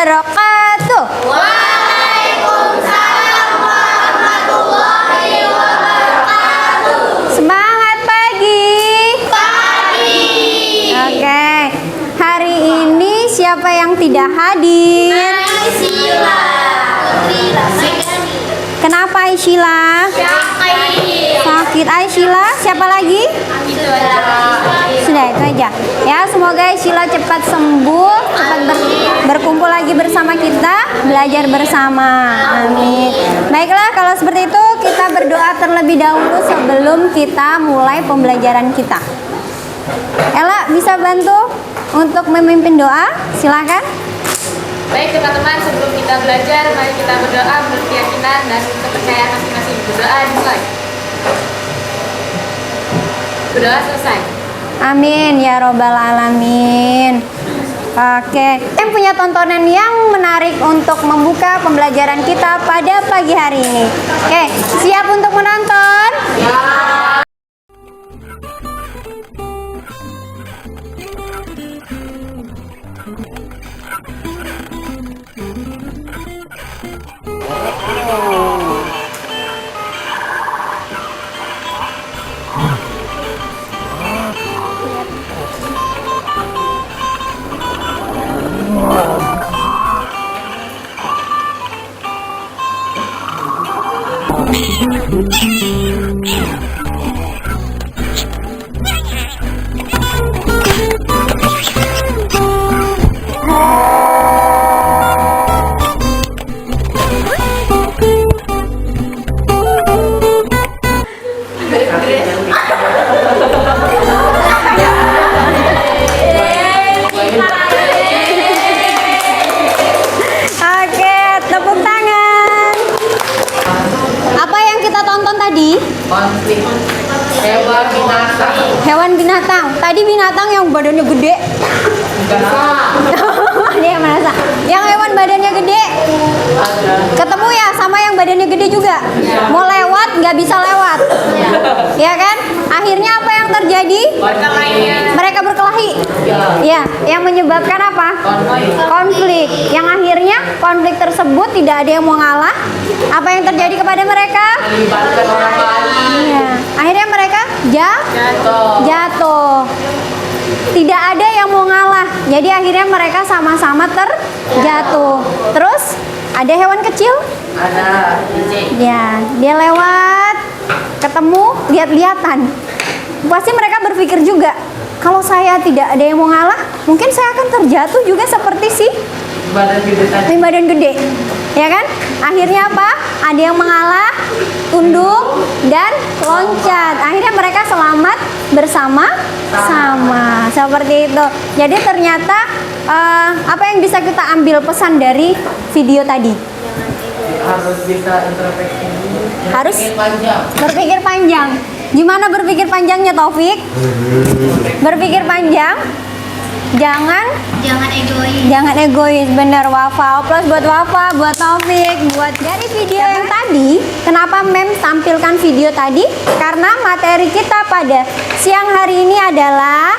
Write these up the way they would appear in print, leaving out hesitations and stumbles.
wabarakatuh. Waalaikumsalam warahmatullahi wabarakatuh. Semangat pagi. Oke, hari ini siapa yang tidak hadir? Sila. Kenapa Aisyila? Sakit Aisyila. Siapa lagi? Sudah itu aja. Ya, semoga Aisyila cepat sembuh, cepat berkumpul lagi bersama kita, belajar bersama. Amin. Baiklah, kalau seperti itu kita berdoa terlebih dahulu sebelum kita mulai pembelajaran kita. Ella bisa bantu untuk memimpin doa? Silakan. Baik teman-teman, sebelum kita belajar, mari kita berdoa menurut keyakinan dan kepercayaan masing-masing. Berdoa dimulai. Berdoa selesai. Amin ya robbal alamin. Oke, yang punya tontonan yang menarik untuk membuka pembelajaran kita pada pagi hari ini. Oke, siap untuk menonton? Oke, tepuk tangan. Apa yang kita tonton tadi? Konflik hewan binatang. Hewan binatang. Tadi binatang yang badannya gede. Ada yang merasa. Yang hewan badannya gede. Ketemu ya sama yang badannya gede juga. Mau lewat nggak bisa lewat. Ya kan? Akhirnya apa yang terjadi? Mereka berkelahi. Ya, yang menyebabkan apa? Konflik. Yang akhirnya konflik tersebut tidak ada yang mau ngalah. Apa yang terjadi kepada mereka? Melibatkan orang lain. Iya. Akhirnya mereka jatuh. Tidak ada yang mau ngalah. Jadi akhirnya mereka sama-sama terjatuh. Terus ada hewan kecil? Ada Ya, dia lewat, ketemu, lihat-lihatan. Pasti mereka berpikir juga, kalau saya tidak ada yang mau ngalah, mungkin saya akan terjatuh juga seperti si badan gede tadi. badan gede, ya kan? Akhirnya apa? Ada yang mengalah, tunduk dan loncat. Akhirnya mereka selamat bersama-sama. Seperti itu. Jadi ternyata apa yang bisa kita ambil pesan dari video tadi? Harus bisa introspeksi dulu. Harus Berpikir panjang. berpikir panjang. Gimana berpikir panjangnya, Taufik? Berpikir panjang. Jangan egois, bener. Wafa, plus buat Wafa, buat Taufik, buat dari video yang tadi. Kenapa Mem tampilkan video tadi? Karena materi kita pada siang hari ini adalah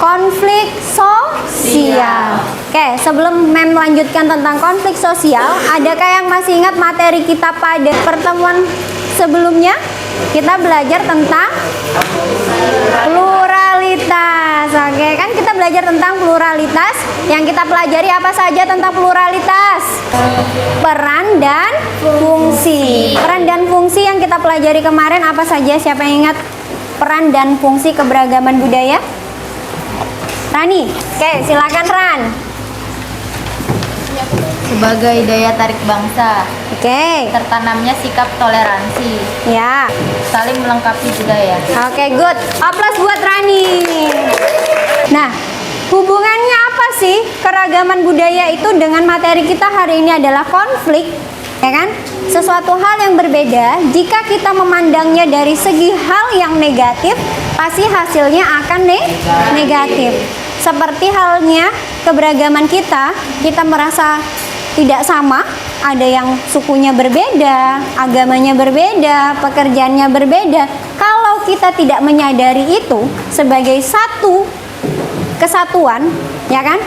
konflik sosial. Oke, sebelum Mem melanjutkan tentang konflik sosial, adakah yang masih ingat materi kita pada pertemuan sebelumnya? Kita belajar tentang pluralitas. Oke, kan kita belajar tentang pluralitas. Yang kita pelajari apa saja tentang pluralitas? Peran dan fungsi. Peran dan fungsi yang kita pelajari kemarin apa saja? Siapa yang ingat peran dan fungsi keberagaman budaya? Rani. Oke, silakan Ran. Sebagai daya tarik bangsa, Oke. tertanamnya sikap toleransi, Ya. saling melengkapi budaya. Oke, good. Aplaus buat Rani. Nah, hubungannya apa sih keragaman budaya itu dengan materi kita hari ini adalah konflik, ya kan? Sesuatu hal yang berbeda, jika kita memandangnya dari segi hal yang negatif, pasti hasilnya akan negatif. Seperti halnya keberagaman kita merasa tidak sama, ada yang sukunya berbeda, agamanya berbeda, pekerjaannya berbeda. Kalau kita tidak menyadari itu sebagai satu kesatuan, ya kan?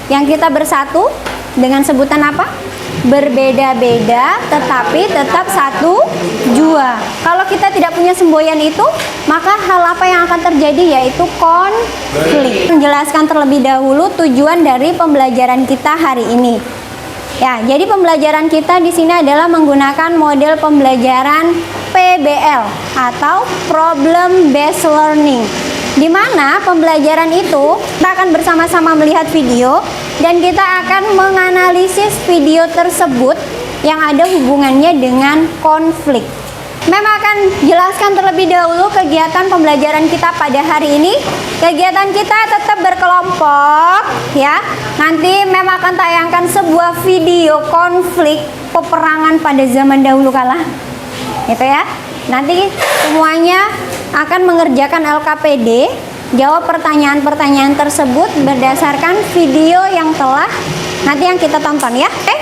Yang kita bersatu dengan sebutan apa? Berbeda-beda tetapi tetap satu jua. Kalau kita tidak punya semboyan itu, maka hal apa yang akan terjadi? Yaitu konflik. Menjelaskan terlebih dahulu tujuan dari pembelajaran kita hari ini. Ya, jadi pembelajaran kita di sini adalah menggunakan model pembelajaran PBL atau Problem Based Learning. Di mana pembelajaran itu kita akan bersama-sama melihat video dan kita akan menganalisis video tersebut yang ada hubungannya dengan konflik. Mem akan jelaskan terlebih dahulu kegiatan pembelajaran kita pada hari ini. Kegiatan kita tetap berkelompok ya. Nanti Mem akan tayangkan sebuah video konflik peperangan pada zaman dahulu kala. Gitu ya. Nanti semuanya akan mengerjakan LKPD, jawab pertanyaan-pertanyaan tersebut berdasarkan video yang telah nanti yang kita tonton ya. Oke?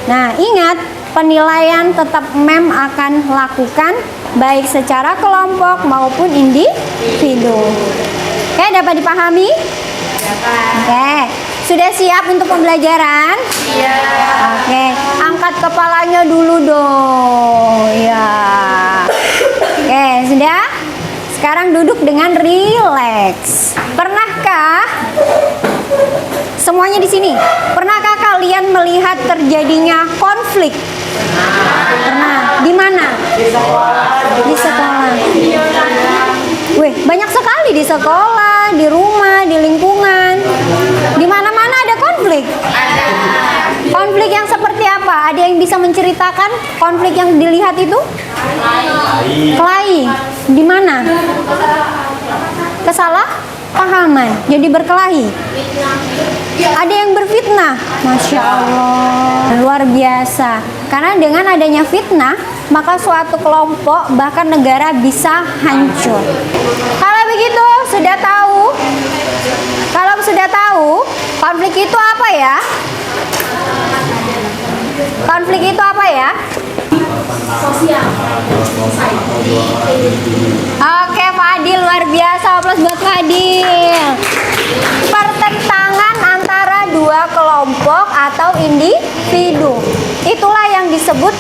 Nah, ingat penilaian tetap Mem akan lakukan baik secara kelompok maupun individu. Oke, dapat dipahami? Oke, sudah siap untuk pembelajaran? Iya. Oke, angkat kepalanya dulu dong. Ya. Oke, sudah? Sekarang duduk dengan rileks. Pernahkah semuanya di sini? Pernahkah kalian melihat terjadinya konflik? Pernah. Di mana? Di sekolah. Wih, banyak sekali di sekolah, di rumah, di lingkungan. Di mana-mana ada konflik. Konflik yang seperti apa? Ada yang bisa menceritakan konflik yang dilihat itu? Kelahi. Di mana? Kesalahpahaman. Jadi berkelahi. Ada yang berfitnah. Masya Allah, luar biasa. Karena dengan adanya fitnah, maka suatu kelompok bahkan negara bisa hancur. Kalau begitu sudah tahu. Kalau sudah tahu, konflik itu apa ya? Konflik itu apa ya? Sosial. Oke, Fadil luar biasa. Aplaus buat Fadil. Pertentangan antara dua kelompok atau individu. Itulah yang disebut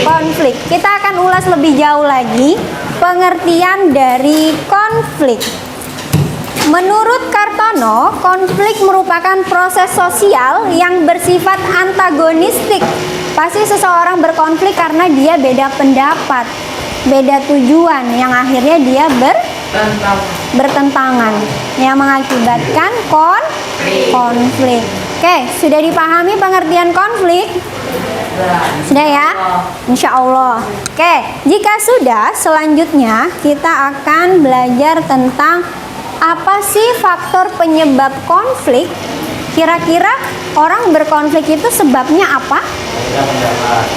konflik. Kita akan ulas lebih jauh lagi pengertian dari konflik. Menurut Kartono, konflik merupakan proses sosial yang bersifat antagonistik. Pasti seseorang berkonflik karena dia beda pendapat, beda tujuan, yang akhirnya dia bertentangan, yang mengakibatkan konflik. Oke, sudah dipahami pengertian konflik? Sudah ya? Insya Allah. Oke, jika sudah, selanjutnya kita akan belajar tentang apa sih faktor penyebab konflik? Kira-kira orang berkonflik itu sebabnya apa?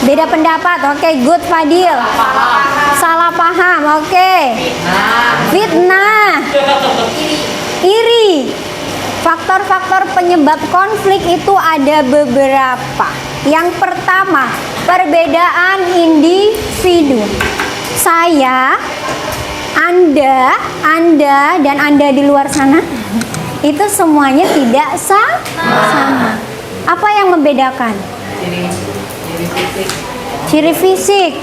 Beda pendapat. Oke, good Fadil. Salah paham. Oke. Fitnah. Iri. Faktor-faktor penyebab konflik itu ada beberapa. Yang pertama, perbedaan individu. Saya, Anda, dan Anda di luar sana itu semuanya tidak sama. Apa yang membedakan? Ciri fisik,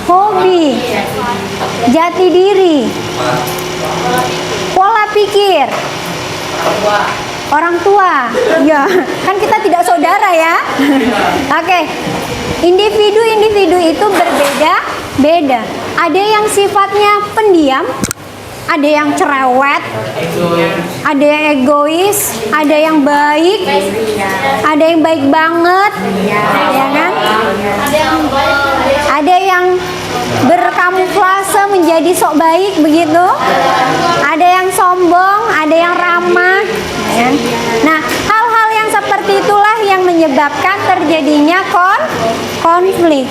hobi, jati diri, pola pikir, orang tua. Ya, kan kita tidak saudara ya. Oke. Individu-individu itu berbeda-beda. Ada yang sifatnya pendiam, ada yang cerewet, ada yang egois, ada yang baik, ada yang baik banget, ya kan? Ada yang berkamuflase menjadi sok baik begitu. Ada yang sombong, ada yang ramah. Ya. Nah, hal-hal yang seperti itulah yang menyebabkan terjadinya konflik.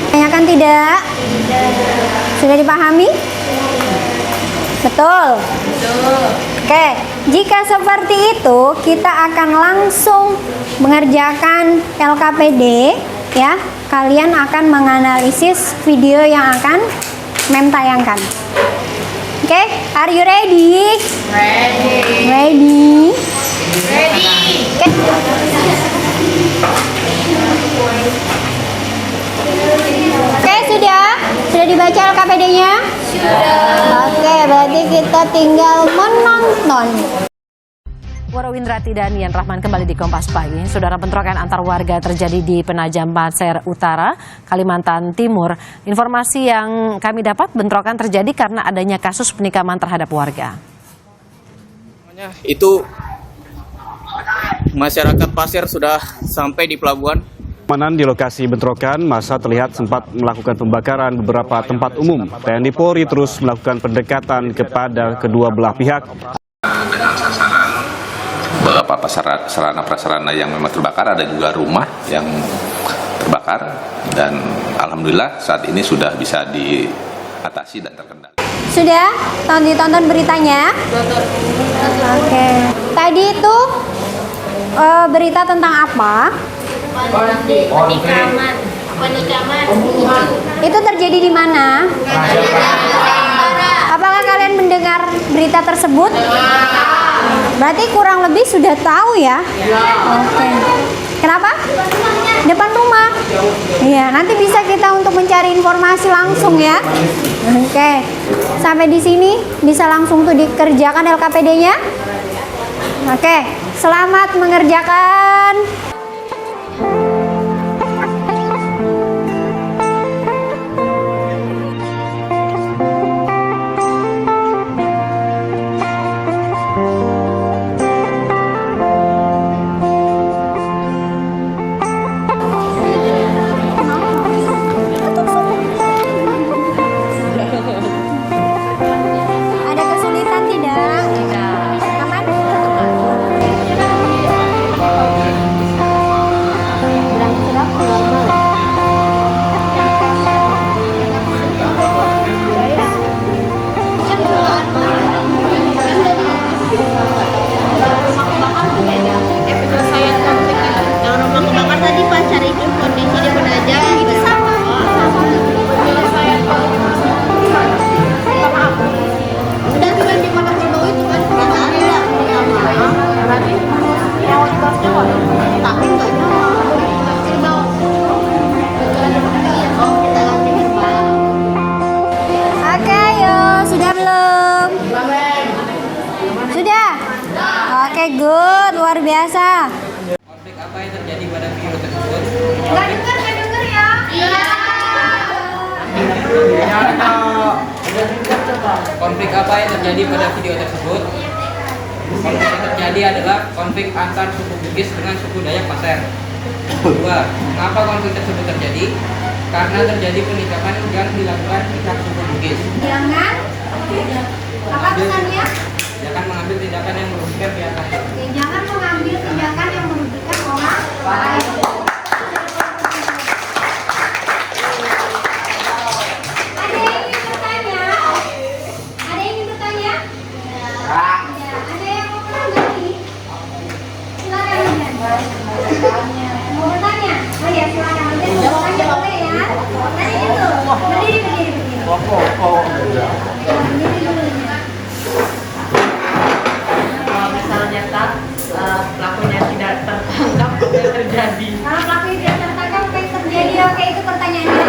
Tanyakan tidak? Sudah dipahami? Betul. Oke, jika seperti itu kita akan langsung mengerjakan LKPD ya. Kalian akan menganalisis video yang akan Mem tayangkan. Oke, are you ready? Ready. Oke, sudah dibaca LKPD-nya? Sudah. Oke, berarti kita tinggal menonton. Waro Windrati dan Yan Rahman kembali di Kompas Pagi. Saudara, bentrokan antar warga terjadi di Penajam Pasir Utara, Kalimantan Timur. Informasi yang kami dapat, bentrokan terjadi karena adanya kasus penikaman terhadap warga. Itu masyarakat pasir sudah sampai di pelabuhan. Di lokasi bentrokan, massa terlihat sempat melakukan pembakaran beberapa tempat umum. TNI Polri terus melakukan pendekatan kepada kedua belah pihak. Dengan sasaran beberapa sarana prasarana yang memang terbakar, ada juga rumah yang terbakar, dan alhamdulillah saat ini sudah bisa diatasi dan terkendali. Sudah ditonton beritanya? Oke. Tadi itu berita tentang apa? Penikaman. Itu terjadi di mana? Apakah kalian mendengar berita tersebut? Berarti kurang lebih sudah tahu ya? Oke. Kenapa? Depan rumah. Iya, nanti bisa kita untuk mencari informasi langsung ya. Oke. Sampai di sini bisa langsung tuh dikerjakan LKPD-nya. Oke, selamat mengerjakan. Ada kesulitan tidak? Aman? Tadi pacar itu kondisi di Penajam itu sama. Udah kan di mana Cibawa itu kan ada. Berarti yang dikasih tapi enggak nyala. Cibawa. Oh, kita ganti gerbang. Oke, yuk. Sudah belum? Sudah? Oke, good. Luar biasa. Konflik apa yang terjadi pada video tersebut? Nggak dengar ya? Iya. Konflik apa yang terjadi pada video tersebut? Konflik yang terjadi adalah konflik antar suku Bugis dengan suku Dayak Pasir. Kedua, mengapa konflik tersebut terjadi? Karena terjadi pernikahan yang dilakukan pihak suku Bugis. Jangan. Apa pesannya? Jangan mengambil tindakan yang merugikan pihak lain. Jangan mengambil tindakan yang merugikan orang lain. Ada yang ingin bertanya? Ada yang ingin bertanya? Ya. Ada yang mau bertanya nih? Silakan Mijan. Mau bertanya? Oh ya, silakan Mijan. Mau bertanya boleh ya? Tanya itu. Berdiri. Berdiri dulu. Misalnya pelakunya tidak tertangkap, apa yang terjadi? Kalau pelaku tidak tertangkap, apa yang terjadi? Oke, itu pertanyaannya.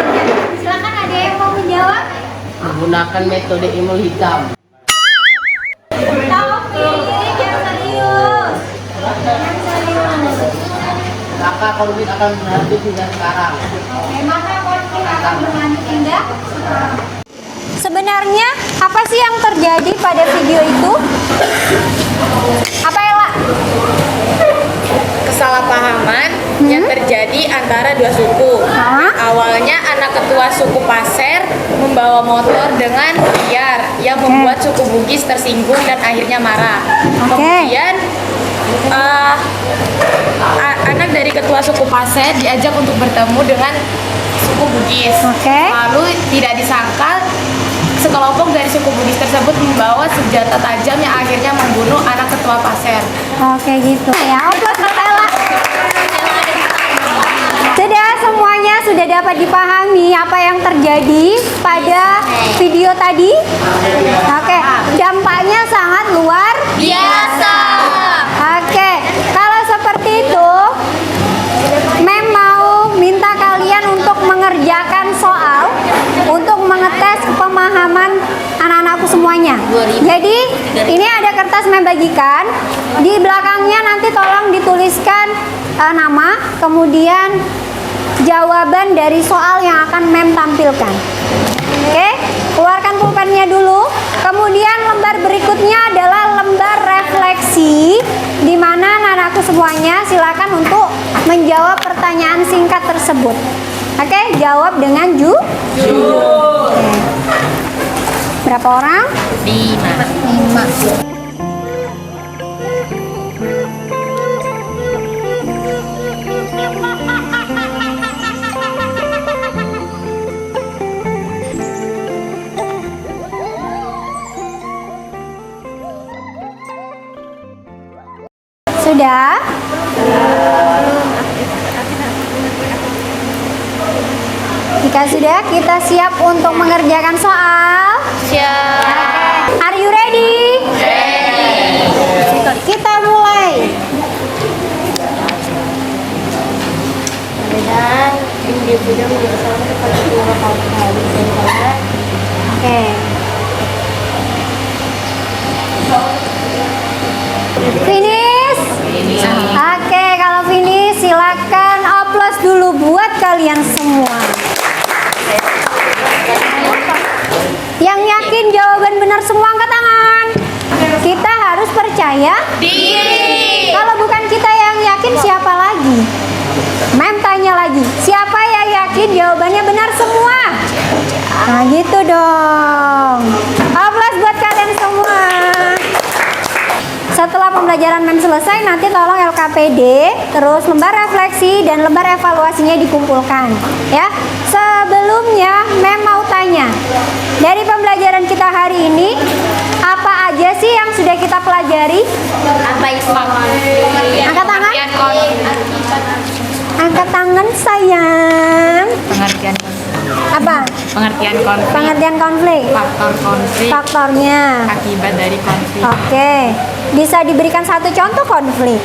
Silakan, ada yang mau menjawab? Menggunakan metode imul hitam. Taufik, yang serius. Yang serius. Maka konflik akan berlanjut hingga sekarang. Oke, maka konflik akan berlanjut hingga sekarang. Sebenarnya apa sih yang terjadi pada video itu? Apa Ella? Kesalahpahaman yang terjadi antara dua suku. Awalnya anak ketua suku Pasir membawa motor dengan liar yang membuat suku Bugis tersinggung dan akhirnya marah. Kemudian anak dari ketua suku Pasir diajak untuk bertemu dengan suku Bugis. Lalu tidak disangka sekelompok dari suku Bugis tersebut membawa senjata tajam yang akhirnya membunuh anak ketua Pasir. Oke, gitu ya. Aplaus buat Ella. Sudah, semuanya sudah dapat dipahami apa yang terjadi pada video tadi. Oke, dampaknya sangat luar Biasa. Oke, Mem bagikan. Di belakangnya nanti tolong dituliskan nama, kemudian jawaban dari soal yang akan Mem tampilkan. Oke, keluarkan pulpennya dulu. Kemudian lembar berikutnya adalah lembar refleksi, di mana anak-anakku semuanya silakan untuk menjawab pertanyaan singkat tersebut. Oke, jawab dengan jujur. Oke. Berapa orang? 5. Sudah? Jika sudah, kita siap untuk mengerjakan soal. Siap. Are you ready? Ready. Kita mulai. Oke. Finish? Oke, kalau finish silakan aplaus dulu buat kalian semua. Yang yakin jawaban benar semua angkat tangan. Kita harus percaya diri. Kalau bukan kita yang yakin, siapa lagi? Mem tanya lagi, siapa yang yakin jawabannya benar semua? Nah gitu dong. Aplaus buat kalian semua. Setelah pembelajaran Mem selesai, nanti tolong LKPD, terus lembar refleksi dan lembar evaluasinya dikumpulkan. Ya, sebelumnya Mem mau tanya, dari pembelajaran kita hari ini, apa aja sih yang sudah kita pelajari? Apa itu? Angkat tangan. Angkat tangan sayang. Pengertian Apa? pengertian konflik, Pengertian konflik. faktor konflik, Faktornya. akibat dari konflik, Oke. Bisa diberikan satu contoh konflik?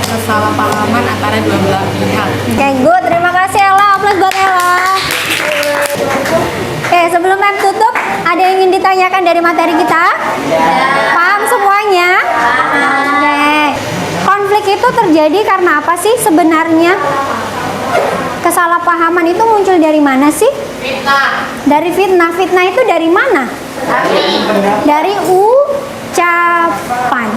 kesalahpahaman antara dua belah pihak. Oke, good. Terima kasih Ella. Aplaus buat Ella. Oke, sebelum Mem tutup, ada yang ingin ditanyakan dari materi kita? Paham semuanya? Oke. Konflik itu terjadi karena apa sih sebenarnya? Kesalahpahaman itu muncul dari mana sih? Fitnah. Dari fitnah. Fitnah itu dari mana? Dari ucapan.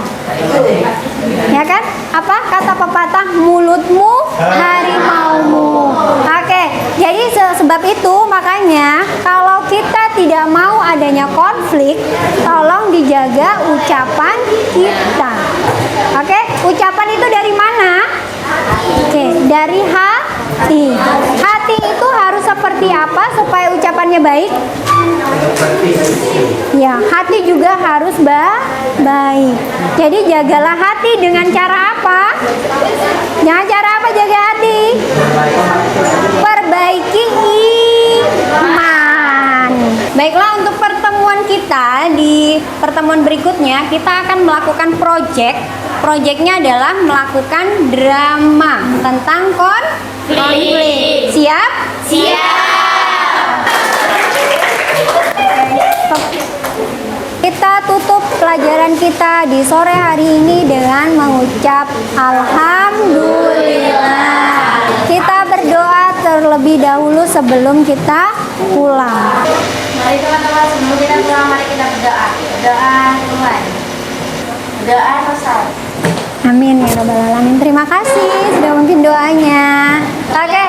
Ya kan? Apa kata pepatah, mulutmu harimaumu. Oke, jadi sebab itu makanya kalau kita tidak mau adanya konflik, tolong dijaga ucapan kita. Oke, ucapan itu dari mana? Oke, dari hati. Hati itu harus seperti apa supaya ucapannya baik? Ya, hati juga harus baik. Jadi jagalah hati dengan cara apa? Dengan cara apa jaga hati? Perbaiki iman. Baiklah, untuk pertemuan kita di pertemuan berikutnya kita akan melakukan project. Projectnya adalah melakukan drama tentang konflik. Siap? Siap. Kita tutup pelajaran kita di sore hari ini dengan mengucap Alhamdulillah. Kita berdoa terlebih dahulu sebelum kita pulang. Mari teman-teman, sebelum kita pulang, mari kita berdoa. Doa Tuhan. Doa Rasul. Amin ya rabbal alamin. Terima kasih sudah memimpin doanya. Oke.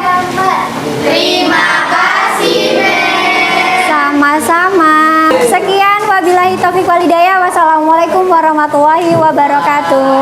Terima kasih, Sama-sama. Sekian, wabillahi taufiq wal hidayah. Wassalamualaikum warahmatullahi wabarakatuh.